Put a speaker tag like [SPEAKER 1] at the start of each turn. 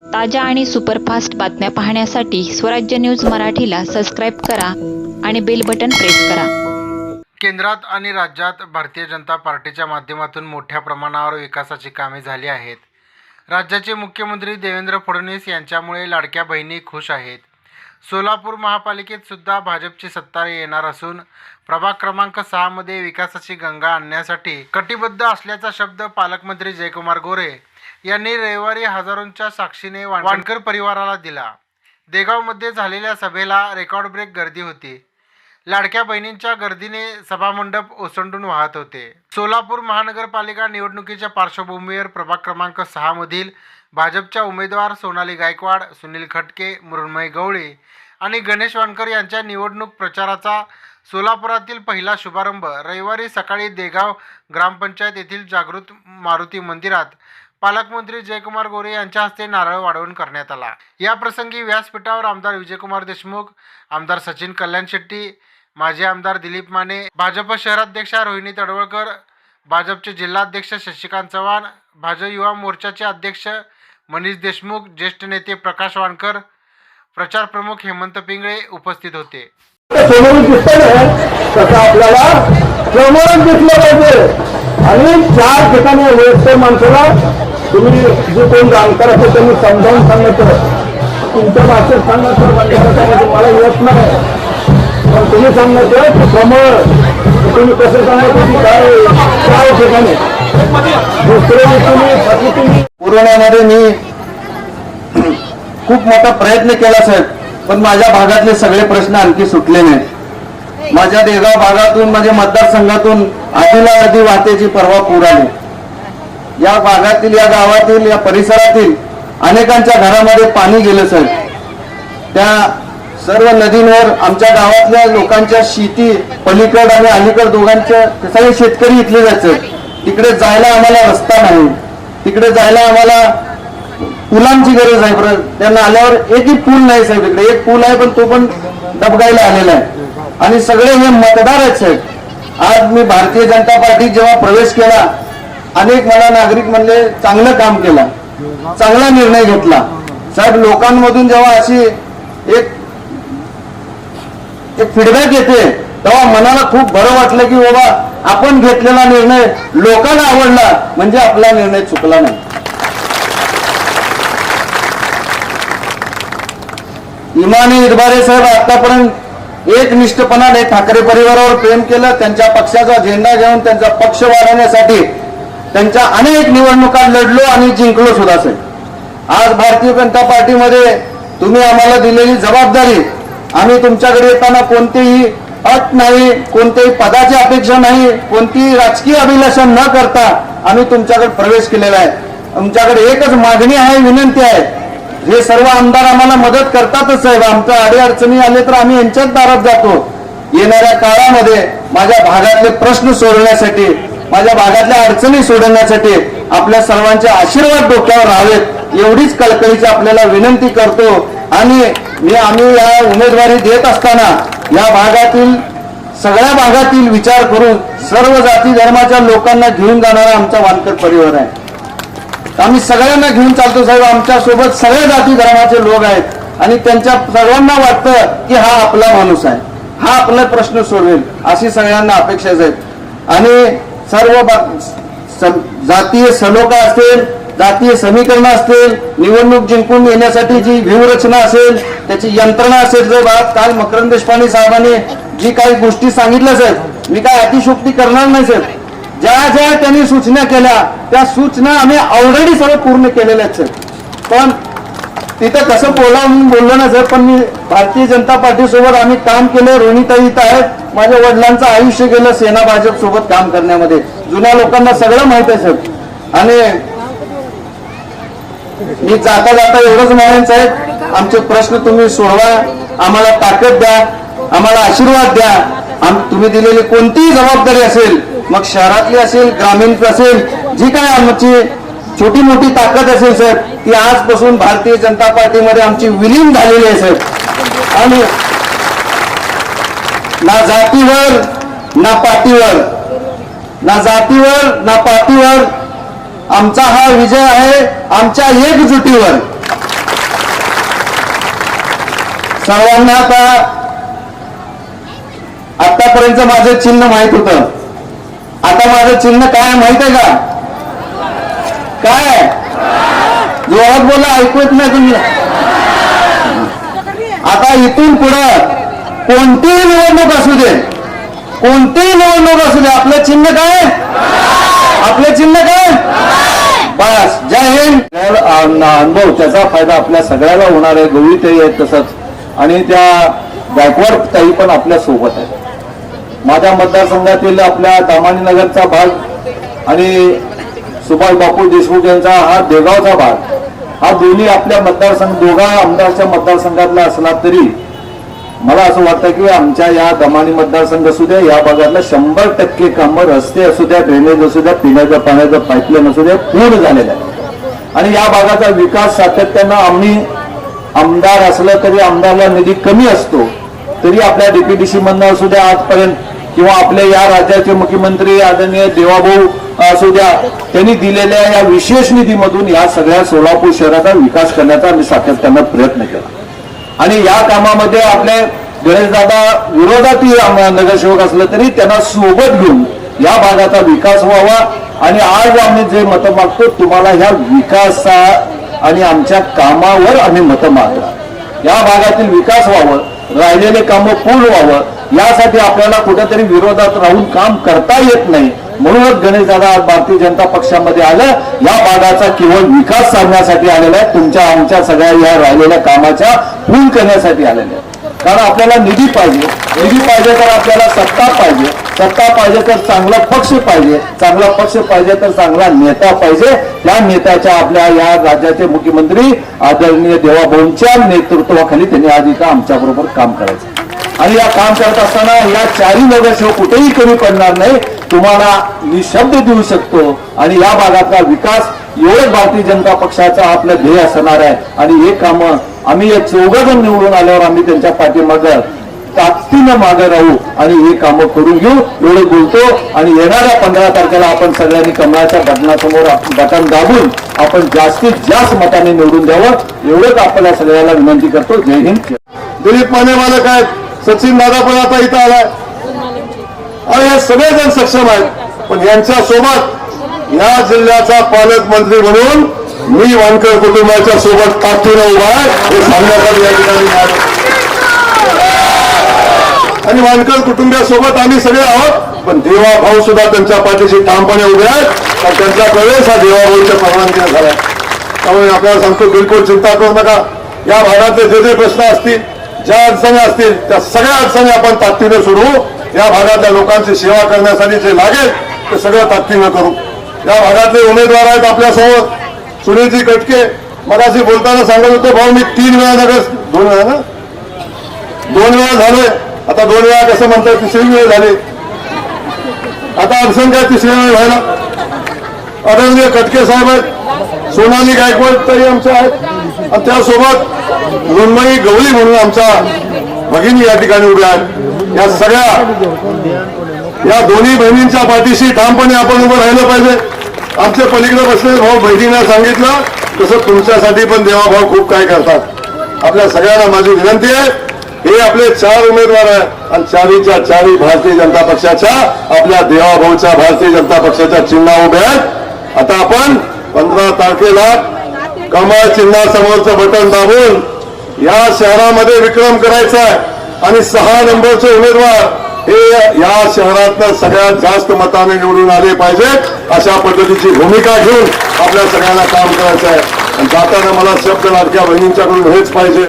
[SPEAKER 1] ताज्या आणि सुपरफास्ट बातम्या पाहण्यासाठी स्वराज्य न्यूज मराठीला सबस्क्राईब करा आणि बेल बटन प्रेस करा।
[SPEAKER 2] केंद्रात आणि राज्यात भारतीय जनता पार्टीच्या माध्यमातून मोठ्या प्रमाणावर विकासाची कामे झाली आहेत। राज्याचे मुख्यमंत्री देवेंद्र फडणवीस यांच्यामुळे लाडक्या बहिणी खुश आहेत। सोलापूर महापालिकेत सुद्धा भाजपची सत्ता येणार असून प्रभाग क्रमांक 6 मध्ये विकासाची गंगा आणण्यासाठी कटिबद्ध असल्याचा शब्द पालकमंत्री जयकुमार गोरे यांनी रविवारी हजारोंच्या साक्षीने वानकर परिवाराला दिला। देगावमध्ये झालेल्या सभेला रेकॉर्ड ब्रेक गर्दी होती। लाडक्या बहिणींच्या गर्दीने सभामंडप ओसंडून वाहत होते। सोलापूर महानगरपालिका निवडणुकीच्या पार्श्वभूमीवर प्रभाग क्रमांक 6 मधील भाजपच्या उमेदवार सोनाली गायकवाड, सुनील खटके, मृण्मयी गवळी आणि गणेश वानकर यांच्या निवडणूक प्रचाराचा सोलापुरातील पहिला शुभारंभ रविवारी सकाळी देगाव ग्रामपंचायत येथील जागृत मारुती मंदिरात पालकमंत्री जयकुमार गोरे यांच्या हस्ते नारळ वाढवून करण्यात आला। या प्रसंगी व्यासपीठावर आमदार विजयकुमार देशमुख, आमदार सचिन कल्याण शेट्टी, माजी आमदार दिलीप माने, भाजप शहराध्यक्षा रोहिणी तडवळकर, भाजपचे जिल्हाध्यक्ष शशिकांत चव्हाण, भाजप युवा मोर्चाचे अध्यक्ष मनीष देशमुख, ज्येष्ठ नेते प्रकाश वानकर, प्रचार प्रमुख हेमंत पिंगळे उपस्थित होते।
[SPEAKER 3] आणि 4 ठिकाणी वयस्कर माणसाला तुम्ही जे कोण जाणकार असेल त्यांनी समजावून सांगितलं, तुमच्या भाषेत सांगितलं तुम्हाला येत नाही, पण तुम्ही सांगितलं की कमळ तुम्ही कसं सांगितलं की काय 4 ठिकाणी तुम्ही पुरवण्यामध्ये मी खूप मोठा प्रयत्न केला साहेब, पण माझ्या भागातले सगळे प्रश्न आणखी सुटले नाहीत। माझ्या देगाव भागातून, माझ्या मतदारसंघातून आधीला आधी वाटेची परवा पूर आली। या भागातील, या गावातील, या परिसरातील अनेकांच्या घरामध्ये पाणी गेलं सर। त्या सर्व नदींवर आमच्या गावातल्या लोकांच्या शेती पलीकड आणि अलीकड दोघांच्या सगळे शेतकरी इथले जायचं। तिकडे जायला आम्हाला रस्ता नाही, तिकडे जायला आम्हाला पुलांची गरज आहे। त्यांना आल्यावर एकही पूल नाही साहेब, इकडे एक पूल आहे पण तो पण दबगायला आलेला आहे। आणि सगळे हे मतदार आहेत साहेब। आज मी भारतीय जनता पार्टीत जेव्हा प्रवेश केला, अनेक मला नागरिक म्हणले चांगलं काम केलं, चांगला निर्णय घेतला साहेब। लोकांमधून जेव्हा अशी एक फीडबॅक येते तेव्हा मनाला खूप बरं वाटलं की बाबा आपण घेतलेला निर्णय लोकांना आवडला, म्हणजे आपला निर्णय चुकला नाही। इमानी इरबारे साहेब आतापर्यंत एक निष्ठपणाने ठाकरे परिवारावर प्रेम केलं। त्यांच्या पक्षाचा झेंडा घेऊन त्यांचा पक्ष वाढवण्यासाठी त्यांच्या अनेक निवडणुका लढलो आणि जिंकलो सुद्धा साहेब। आज भारतीय जनता पार्टीमध्ये तुम्ही आम्हाला दिलेली जबाबदारी, आम्ही तुमच्याकडे येताना कोणतीही अट नाही, कोणत्याही पदाची अपेक्षा नाही, कोणतीही राजकीय अभिलाषा न करता आम्ही तुमच्याकडे प्रवेश केलेला आहे। तुमच्याकडे एकच मागणी आहे, विनंती आहे, हे सर्व आमदार आम्हाला मदत करतातच साहेब। आमच्या अडीअडचणी आले तर आम्ही यांच्याच दारात जातो। येणाऱ्या काळामध्ये माझ्या भागातले प्रश्न सोडवण्यासाठी, माझ्या भागातल्या अडचणी सोडवण्यासाठी आपल्या सर्वांचे आशीर्वाद डोक्यावर राहावेत एवढीच कळकळीची आपल्याला विनंती करतो। आणि आम्ही या उमेदवारी देत असताना या भागातील सगळ्या भागातील विचार करून सर्व जाती धर्माच्या लोकांना घेऊन जाणारा आमचा वानकर परिवार आहे। आम्ही सगळ्यांना घेऊन चालतो साहेब। आमच्या सोबत सगळ्या जाती धर्माचे लोक आहेत आणि त्यांच्या सर्वांना वाटतं की हा आपला माणूस आहे, हा आपला प्रश्न सोडवेल, अशी सगळ्यांना अपेक्षा आहेत। आणि सर्व जातीय सलोखा असेल, जातीय समीकरण असतील, निवडणूक जिंकून येण्यासाठी जी व्यूहरचना असेल, त्याची यंत्रणा असेल, जो काल मकरंद देशपांडे साहेबांनी जी काही गोष्टी सांगितल्या साहेब, मी काय अतिशोक्ती करणार नाही साहेब। ज्या ज्या त्यांनी सूचना केल्या त्या सूचना आम्ही ऑलरेडी सर्व पूर्ण केलेल्या आहेत साहेब। पण तिथं कसं बोललो ना साहेब, पण मी भारतीय जनता पार्टी सोबत आम्ही काम केलं। रोहिणीताई इथं आहेत, माझ्या वडिलांचं आयुष्य गेलं सेना भाजप सोबत काम करण्यामध्ये, जुन्या लोकांना सगळं माहित आहे साहेब। आणि मी जाता जाता एवढंच म्हणेन साहेब, आमचे प्रश्न तुम्ही सोडवा, आम्हाला ताकद द्या, आम्हाला आशीर्वाद द्या। तुम्ही दिलेली कोणतीही जबाबदारी असेल, मग शहरातली असेल, ग्रामीण असेल, जी काय आमची छोटी मोठी ताकद असेल साहेब, ती आजपासून भारतीय जनता पार्टीमध्ये आमची विलीन झालेली आहे साहेब। आणि ना जातीवर ना पाटीवर, ना जातीवर ना पाटीवर आमचा हा विजय आहे, आमच्या एकजुटीवर। सर्वांना आतापर्यंत माझं चिन्ह माहित होतं. आता माझं चिन्ह काय माहित आहे का? काय जोरात बोला, ऐकू येत नाही तुम्ही. आता इथून पुढं कोणतीही निवडणूक असू दे, कोणतीही निवडणूक असू दे, आपलं चिन्ह काय? आपलं चिन्ह काय? बस. जय हिंद. अनुभव त्याचा फायदा आपल्या सगळ्याला होणार आहे. गवळीताई आहेत तसंच, आणि त्या गायकवाड ताई पण आपल्या सोबत आहे. माझ्या मतदारसंघातील आपल्या दामानी नगरचा भाग आणि सुभाष बापू देशमुख यांचा हा देगावचा भाग, हा दोन्ही आपल्या मतदारसंघ दोघा आमदारच्या मतदारसंघातला असला तरी मला असं वाटतं की आमच्या या दमानी मतदारसंघ असू द्या, या भागातला 100% कामं, रस्ते असू द्या, ड्रेनेज असू द्या, पिण्याचं पाण्याचं पाईपलाईन असू द्या, पूर्ण झालेलं आहे. आणि या भागाचा विकास सातत्यानं आम्ही आमदार असलं तरी आमदारला निधी कमी असतो, तरी आपल्या डीपीडीसी मधनं असू द्या आजपर्यंत, किंवा आपल्या या राज्याचे मुख्यमंत्री आदरणीय देवाभाऊ असू द्या, त्यांनी दिलेल्या या विशेष निधीमधून या सगळ्या सोलापूर शहराचा विकास करण्याचा आम्ही सातत्यानं प्रयत्न केला. आणि या कामामध्ये आपले गणेशदादा विरोधातही नगरसेवक असलं तरी त्यांना सोबत घेऊन या भागाचा विकास व्हावा. आणि आज आम्ही जे मतं मागतो, तुम्हाला ह्या विकासा आणि आमच्या कामावर आम्ही मतं मागतो. या भागातील विकास व्हावं, राहिलेले कामं पूर्ण व्हावं, यासाठी आपल्याला कुठेतरी विरोधात राहून काम करता येत नाही. म्हणूनच गणेशदादा आज भारतीय जनता पक्षामध्ये आलं. या भागाचा केवळ विकास साधण्यासाठी आलेला आहे, तुमच्या आमच्या सगळ्या या राहिलेल्या कामाच्या पूर्ण करण्यासाठी आलेल्या आहे. कारण आपल्याला निधी पाहिजे, निधी पाहिजे तर आपल्याला सत्ता पाहिजे, सत्ता पाहिजे तर चांगला पक्ष पाहिजे, चांगला पक्ष पाहिजे तर चांगला नेता पाहिजे. त्या नेत्याच्या आपल्या या राज्याचे मुख्यमंत्री आदरणीय देवाभाऊंच्या नेतृत्वाखाली त्यांनी आज इथं आमच्याबरोबर काम करायचं. आणि या काम करत असताना या चारही नगरसेवक कुठेही कमी पडणार नाही, तुम्हाला निशब्द देऊ शकतो. आणि या भागातला विकास एवढंच भारतीय जनता पक्षाचं आपलं ध्येय असणार आहे. आणि हे कामं आम्ही हे 14 जण निवडून आल्यावर आम्ही त्यांच्या पाठीमागं ताकदीनं मागे राहू आणि हे कामं करून घेऊ, एवढं बोलतो. आणि येणाऱ्या 15 तारखेला आपण सगळ्यांनी कमळाच्या बटनासमोर बटन दाबून आपण जास्तीत जास्त मताने निवडून द्यावं, एवढंच आपल्याला सगळ्याला विनंती करतो. जय हिंद.
[SPEAKER 4] दिलीप माने मालक आहेत, सचिन दादा पण आता इथं आलाय, आणि हे सगळेजण सक्षम आहेत. पण यांच्या सोबत या जिल्ह्याचा पालकमंत्री म्हणून मी वानकर कुटुंबाच्या सोबत ताकदीनं उभा आहे हे सांगण्यासाठी या ठिकाणी आलो. आणि वानकर कुटुंबियासोबत आम्ही सगळे आहोत, पण देवा भाऊ सुद्धा त्यांच्या पाठीशी ठामपणे उभे आहेत. कारण त्यांचा प्रवेश हा देवा भाऊच्या परवानगीने झालाय. त्यामुळे आपल्याला सांगतो, बिलकुल चिंता करू नका. या भागातले जे जे प्रश्न असतील, ज्या अडचणी असतील, त्या सगळ्या अडचणी आपण ताकदीने सोडवू. या भागातल्या लोकांची सेवा करण्यासाठी जे लागेल ते सगळं ताकदीनं करू. या भागातले उमेदवार आहेत आपल्यासमोर, सुनीलजी कटके. मगाशी बोलताना सांगत होतो, भाऊ मी 3 वेळा दोन वेळा झालोय. आता 2 वेळा कसं म्हणतात, 3री वेळ झाली. आता अडचण काय 3ऱ्या वेळ व्हायला. आदरणीय कटके साहेब आहेत, सोनाली गायकवाड तरी आमच्या आहेत, आणि त्यासोबत मृण्मयी गवळी म्हणून आमच्या भगिनी या ठिकाणी उभ्या आहेत. या सगळ्या या दोन्ही बहिणींच्या पाठीशी ठामपणे आपण उभं राहिलं पाहिजे. आमच्या पलीकडे बसलेले भाऊ बहिणींना सांगितलं तसं तुमच्यासाठी पण देवाभाऊ खूप काय करतात. आपल्या सगळ्यांना माझी विनंती आहे, हे आपले 4 उमेदवार आहेत आणि 4च्या 4 भारतीय जनता पक्षाच्या आपल्या देवाभाऊच्या भारतीय जनता पक्षाच्या चिन्हा उभे आहेत. आता आपण 15 तारखेला कमळ चिन्हासमोरचं बटन दाबून या शहरामध्ये विक्रम करायचा आहे. आणि 6 नंबरचे उमेदवार हे या शहरातनं सगळ्यात जास्त मताने निवडून आले पाहिजेत, अशा पद्धतीची भूमिका घेऊन आपल्या सगळ्यांना काम करायचं आहे. आणि जाताना मला शब्द लाडक्या बहिणींच्याकडून हेच पाहिजे.